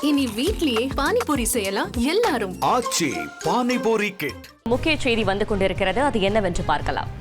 இனி வீட்லயே பானிபூரி செய்யலாம் எல்லாரும். ஆச்சி பானிபூரி கிட். முக்கிய செய்தி வந்து கொண்டிருக்கிறது, அது என்னவென்று பார்க்கலாம்.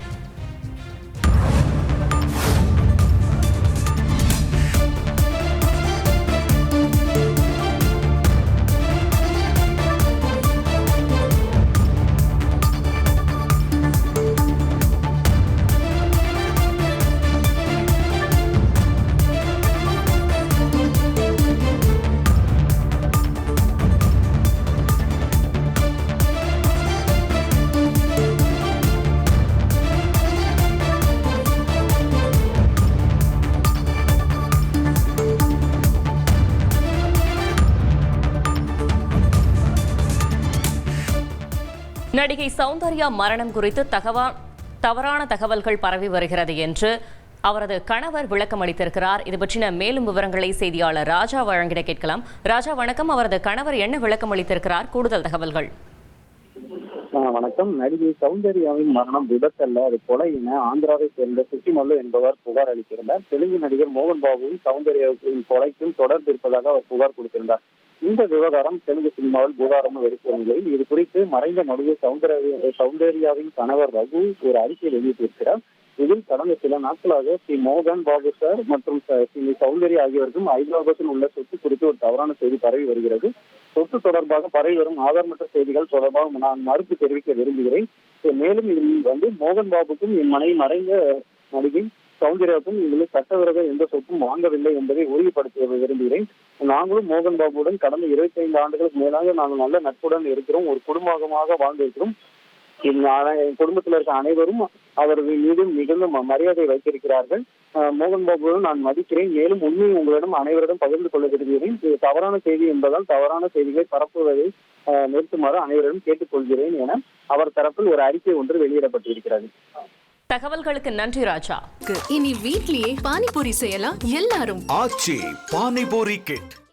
நடிகை சௌந்தர்யா மரணம் குறித்து தவறான தகவல்கள் பரவி வருகிறது என்று அவரது கணவர் விளக்கம் அளித்திருக்கிறார். இது பற்றின மேலும் விவரங்களை செய்தியாளர் ராஜா வழங்கிட கேட்கலாம். ராஜா வணக்கம். அவரது கணவர் என்ன விளக்கம் அளித்திருக்கிறார்? கூடுதல் தகவல்கள். வணக்கம். நடிகை சௌந்தர்யாவின் மரணம் விபத்தல்ல, அது கொலை என ஆந்திராவை சேர்ந்த சுட்டிமல்லு என்பவர் புகார் அளித்திருந்தார். தெலுங்கு நடிகர் மோகன் பாபுவும் சௌந்தர்யாவின் கொலைக்கும் தொடர்பு இருப்பதாக அவர் புகார் கொடுத்திருந்தார். இந்த விவகாரம் தெலுங்கு சினிமாவில் புகாரம் வெடித்த நிலையில் இது குறித்து மறைந்த நடிகை சௌந்தர்யாவின் கணவர் ரகு ஒரு அறிக்கை வெளியிட்டிருக்கிறார். இதில் கடந்த சில நாட்களாக ஸ்ரீ மோகன் பாபு சார் மற்றும் ஸ்ரீ சௌந்தர்யா ஆகியோருக்கும் ஹைதராபாத்தில் உள்ள சொத்து குறித்து ஒரு தவறான செய்தி பரவி வருகிறது. சொத்து தொடர்பாக பரவி வரும் ஆதாரமற்ற செய்திகள் தொடர்பாக நான் மறுப்பு தெரிவிக்க விரும்புகிறேன். மேலும் இதில் மோகன் பாபுக்கும் என் மனைவி மறைந்த நடிகை சௌந்தர்யாவுக்கும் இதில் சட்டவிரோத எந்த சொத்தும் வாங்கவில்லை என்பதை உறுதிப்படுத்த விரும்புகிறேன். நாங்களும் மோகன் பாபுவுடன் கடந்த 25 ஆண்டுகளுக்கு மேலாக நாங்கள் நல்ல நட்புடன் இருக்கிறோம். ஒரு குடும்பமாக வாழ்ந்திருக்கிறோம். என் குடும்பத்தில் இருக்க அனைவரும் அவர்கள் மீது மிகுந்த மரியாதை வைத்திருக்கிறார்கள். மோகன் பாபுவுடன் நான் மதிக்கிறேன். மேலும் உண்மையை உங்களிடம் அனைவரிடம் பகிர்ந்து கொள்ள விரும்புகிறேன். இது தவறான செய்தி என்பதால் தவறான செய்திகளை பரப்புவதை நிறுத்துமாறு அனைவரிடம் கேட்டுக்கொள்கிறேன் என அவர் தரப்பில் ஒரு அறிக்கை ஒன்று வெளியிடப்பட்டிருக்கிறது. தகவல்களுக்கு நன்றி ராஜா. இனி வீட்லயே பானிபூரி செய்யலாம் எல்லாரும். ஆச்சி பானிபூரி கிட்.